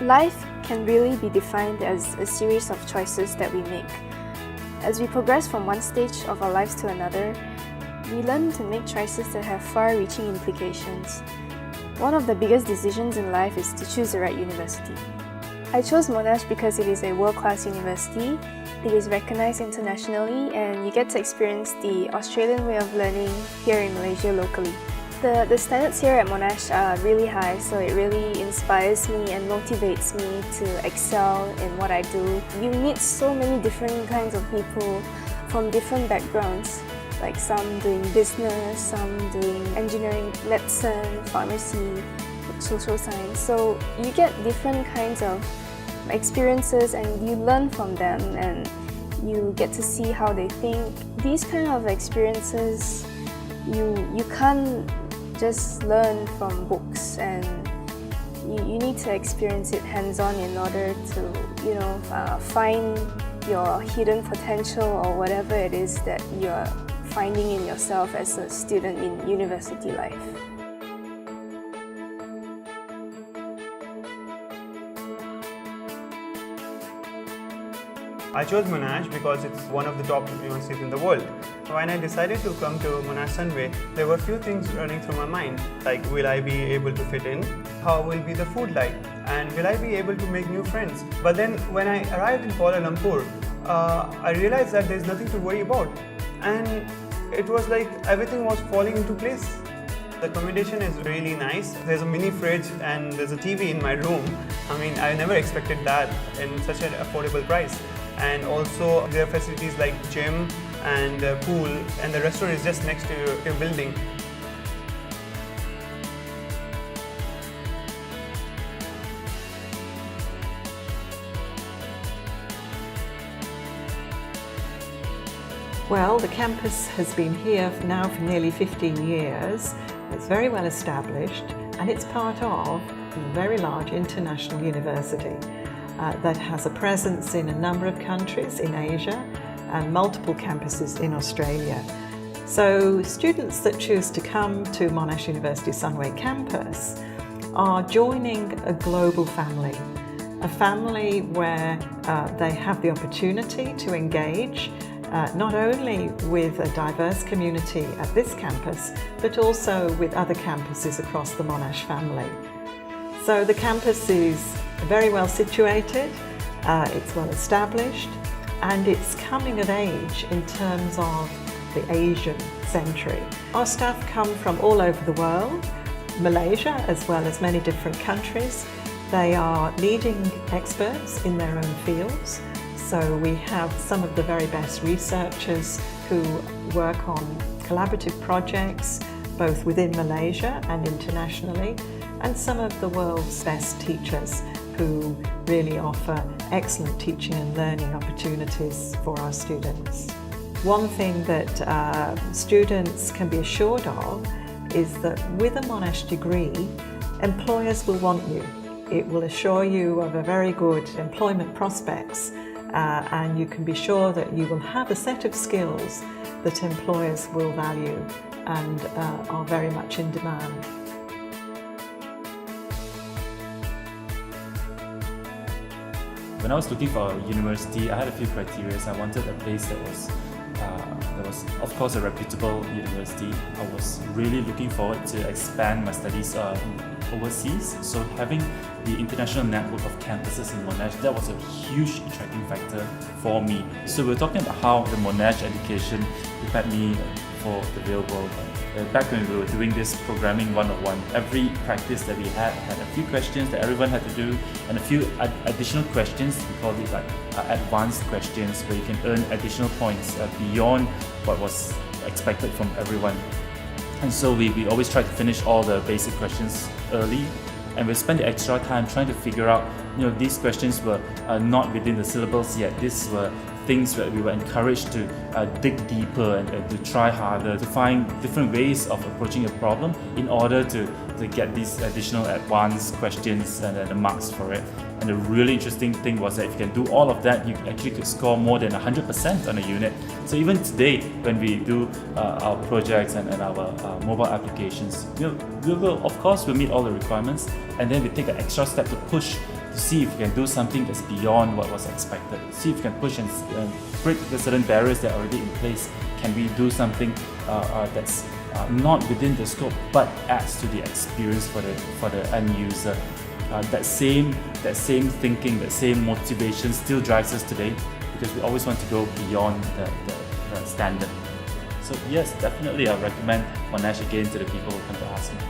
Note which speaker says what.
Speaker 1: Life can really be defined as a series of choices that we make. As we progress from one stage of our lives to another, we learn to make choices that have far-reaching implications. One of the biggest decisions in life is to choose the right university. I chose Monash because it is a world-class university, it is recognised internationally, and you get to experience the Australian way of learning here in Malaysia locally. The standards here at Monash are really high, so it really inspires me and motivates me to excel in what I do. You meet so many different kinds of people from different backgrounds, like some doing business, some doing engineering, medicine, pharmacy, social science. So you get different kinds of experiences and you learn from them and you get to see how they think. These kind of experiences, you can't just learn from books, and you need to experience it hands-on in order to find your hidden potential or whatever it is that you're finding in yourself as a student in university life.
Speaker 2: I chose Monash because it's one of the top universities in the world. When I decided to come to Monash Sunway, there were a few things running through my mind, like will I be able to fit in? How will be the food like? And will I be able to make new friends? But then when I arrived in Kuala Lumpur, I realized that there's nothing to worry about. And it was like everything was falling into place. The accommodation is really nice. There's a mini fridge and there's a TV in my room. I mean, I never expected that in such an affordable price. And also there are facilities like gym and pool, and the restaurant is just next to your building.
Speaker 3: Well, the campus has been here now for nearly 15 years. It's very well established and it's part of a very large international university that has a presence in a number of countries in Asia and multiple campuses in Australia. So students that choose to come to Monash University Sunway campus are joining a global family, a family where they have the opportunity to engage not only with a diverse community at this campus, but also with other campuses across the Monash family. So the campus is very well situated, it's well established, and it's coming of age in terms of the Asian century. Our staff come from all over the world, Malaysia as well as many different countries. They are leading experts in their own fields. So we have some of the very best researchers who work on collaborative projects both within Malaysia and internationally, and some of the world's best teachers who really offer excellent teaching and learning opportunities for our students. One thing that students can be assured of is that with a Monash degree, employers will want you. It will assure you of a very good employment prospects, and you can be sure that you will have a set of skills that employers will value and are very much in demand.
Speaker 4: When I was looking for a university, I had a few criteria. I wanted a place that was, of course, a reputable university. I was really looking forward to expand my studies overseas. So having the international network of campuses in Monash, that was a huge attracting factor for me. So we're talking about how the Monash education prepared me for the real world. Back when we were doing this programming 101, every practice that we had a few questions that everyone had to do, and a few additional questions. We called it like advanced questions, where you can earn additional points beyond what was expected from everyone. And so we always try to finish all the basic questions early, and we spend the extra time trying to figure out, these questions were not within the syllabus yet. These were things that we were encouraged to dig deeper and to try harder, to find different ways of approaching a problem in order to get these additional advanced questions and the marks for it. And the really interesting thing was that if you can do all of that, you actually could score more than 100% on a unit. So even today, when we do our projects and our mobile applications, we'll of course we'll meet all the requirements, and then we take an extra step to push to see if we can do something that's beyond what was expected. See if we can push and break the certain barriers that are already in place. Can we do something that's not within the scope but adds to the experience for the end user? That same thinking, that same motivation still drives us today, because we always want to go beyond the standard. So yes, definitely I recommend Monash again to the people who come to ask me.